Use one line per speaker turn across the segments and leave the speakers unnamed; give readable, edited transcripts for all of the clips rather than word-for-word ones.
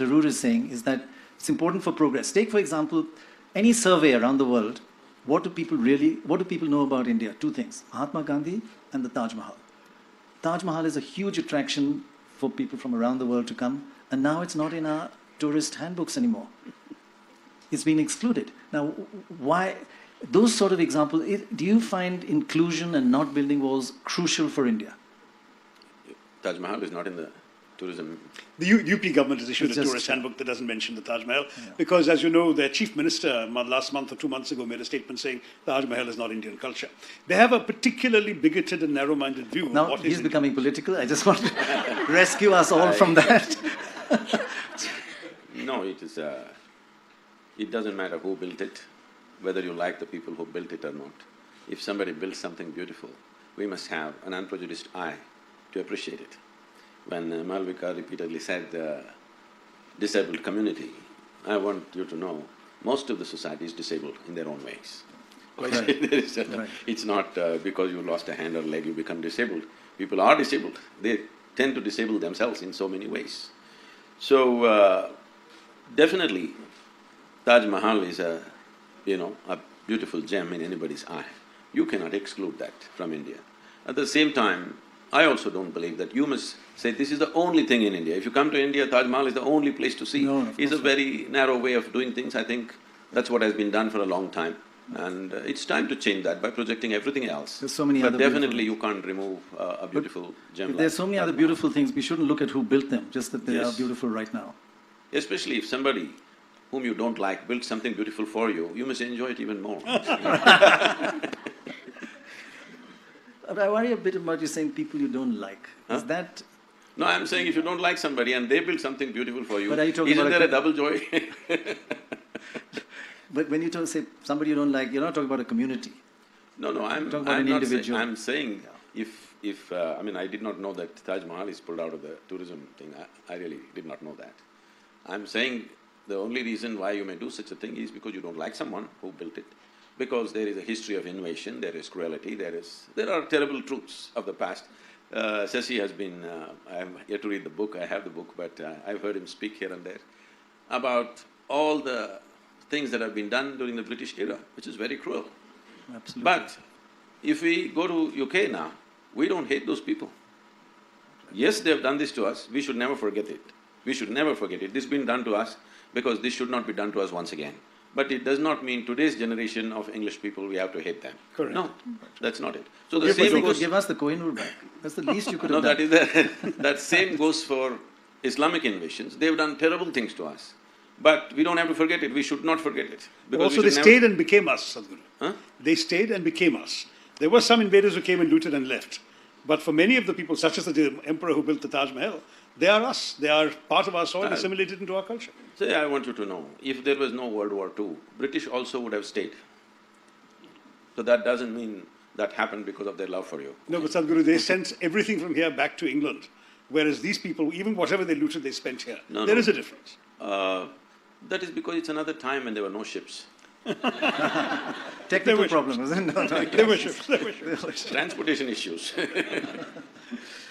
Tharoor is saying is that it's important for progress. Take, for example, any survey around the world. What do people know about India? Two things: Mahatma Gandhi and the Taj Mahal. Taj Mahal is a huge attraction for people from around the world to come, and now it's not in our tourist handbooks anymore. It's been excluded. Now, why? Those sort of examples, do you find inclusion and not building walls crucial for India?
Taj Mahal is not in the tourism.
The UP government has issued a tourist handbook that doesn't mention the Taj Mahal because, as you know, their chief minister last month or 2 months ago made a statement saying Taj Mahal is not Indian culture. They have a particularly bigoted and narrow-minded view.
Now, he's becoming political. I just want to rescue us all from that.
No, it doesn't matter who built it, whether you like the people who built it or not. If somebody builds something beautiful, we must have an unprejudiced eye to appreciate it. When Malvika repeatedly said disabled community, I want you to know, most of the society is disabled in their own ways. Right. It's not because you lost a hand or leg you become disabled. People are disabled. They tend to disable themselves in so many ways. So, definitely, Taj Mahal is a beautiful gem in anybody's eye. You cannot exclude that from India. At the same time, I also don't believe that you must say this is the only thing in India. If you come to India, Taj Mahal is the only place to see.
No,
it's a very narrow way of doing things. I think that's what has been done for a long time. And it's time to change that by projecting everything else.
There's so many
but
other
definitely you can't remove a beautiful gem.
There's so many other beautiful things, we shouldn't look at who built them, just that they are beautiful right now.
Especially if somebody whom you don't like built something beautiful for you, you must enjoy it even more.
But I worry a bit about you saying people you don't like. Is that…
No, I'm saying if you don't like somebody and they build something beautiful for you,
But are you talking
isn't
about
there a double joy?
But when you say somebody you don't like, you're not talking about a community.
No, I'm
talking about
not
an individual.
saying… I'm saying I mean, I did not know that Taj Mahal is pulled out of the tourism thing. I really did not know that. I'm saying the only reason why you may do such a thing is because you don't like someone who built it, because there is a history of invasion, there is cruelty, there are terrible truths of the past. Shashi has been… I have yet to read the book, I have the book, but I've heard him speak here and there about all the things that have been done during the British era, which is very cruel.
Absolutely.
But if we go to UK now, we don't hate those people. Yes, they've done this to us, we should never forget it. We should never forget it. This has been done to us because this should not be done to us once again. But it does not mean today's generation of English people, we have to hate them.
Correct.
No, that's not it. So the same goes…
Give us the Kohinoor back. That's the least you could have
No,
done.
that is that same goes for Islamic invasions. They've done terrible things to us. But we don't have to forget it, we should not forget it.
Also, they stayed and became us, Sadhguru.
Huh?
They stayed and became us. There were some invaders who came and looted and left. But for many of the people, such as the emperor who built the Taj Mahal, they are us. They are part of our soil, assimilated into our culture.
Say, I want you to know, if there was no World War II, British also would have stayed. So that doesn't mean that happened because of their love for you.
No, but Sadhguru, they sent everything from here back to England, whereas these people, even whatever they looted, they spent here. There is a difference.
That is because it's another time when there were no ships.
Technical problems, isn't it?
There were ships.
Transportation issues.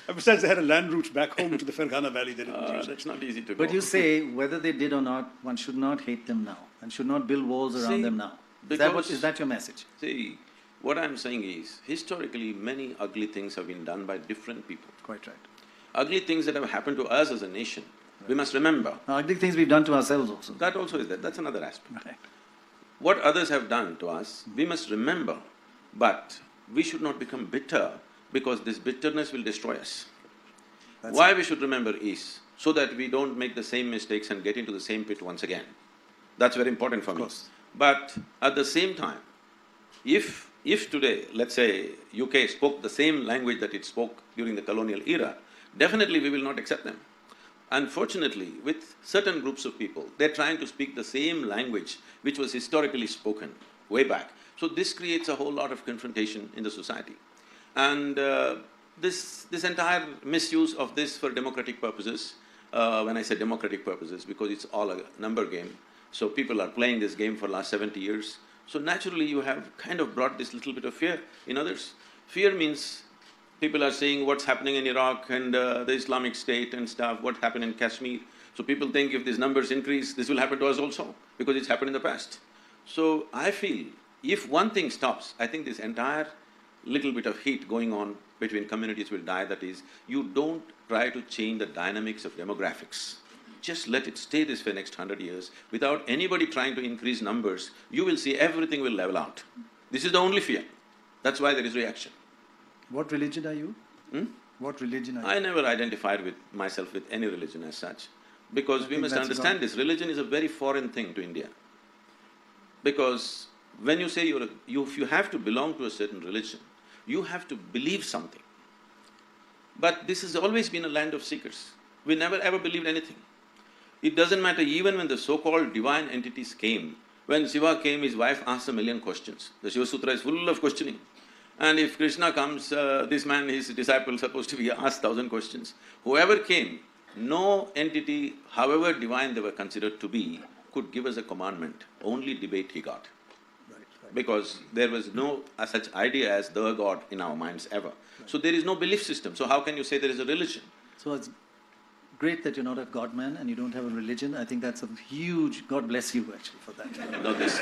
And besides, they had a land route back home to the Ferghana Valley. They didn't use it.
It's not easy to go.
But you say, whether they did or not, one should not hate them now, and should not build walls around them now. Is that your message?
See, what I'm saying is, historically, many ugly things have been done by different people.
Quite right.
Ugly things that have happened to us as a nation, we must remember.
Ugly things we've done to ourselves also.
That also is there, that's another aspect.
Right.
What others have done to us, we must remember, but we should not become bitter because this bitterness will destroy us. Why we should remember is so that we don't make the same mistakes and get into the same pit once again. That's very important for me. But at the same time, if today, let's say, UK spoke the same language that it spoke during the colonial era, definitely we will not accept them. Unfortunately, with certain groups of people, they're trying to speak the same language which was historically spoken way back. So this creates a whole lot of confrontation in the society. And this entire misuse of this for democratic purposes, when I say democratic purposes, because it's all a number game, so people are playing this game for last 70 years. So naturally you have kind of brought this little bit of fear in others. Fear means people are saying what's happening in Iraq and the Islamic State and stuff, what happened in Kashmir. So people think if these numbers increase, this will happen to us also, because it's happened in the past. So I feel, if one thing stops, I think this entire little bit of heat going on between communities will die, that is, you don't try to change the dynamics of demographics. Just let it stay this for the next 100 years, without anybody trying to increase numbers, you will see everything will level out. This is the only fear. That's why there is reaction.
What religion are you? What religion are you?
I never identified with myself with any religion as such, because we must understand this, religion is a very foreign thing to India. Because when you say if you have to belong to a certain religion, you have to believe something. But this has always been a land of seekers. We never ever believed anything. It doesn't matter, even when the so-called divine entities came, when Shiva came, his wife asked a million questions. The Shiva Sutra is full of questioning. And if Krishna comes, this man, his disciple, supposed to be asked 1,000 questions. Whoever came, no entity, however divine they were considered to be, could give us a commandment. Only debate he got. Because there was no such idea as the God in our minds ever. So there is no belief system. So how can you say there is a religion?
So it's great that you're not a God man and you don't have a religion. I think that's a huge… God bless you actually for that.
No, this…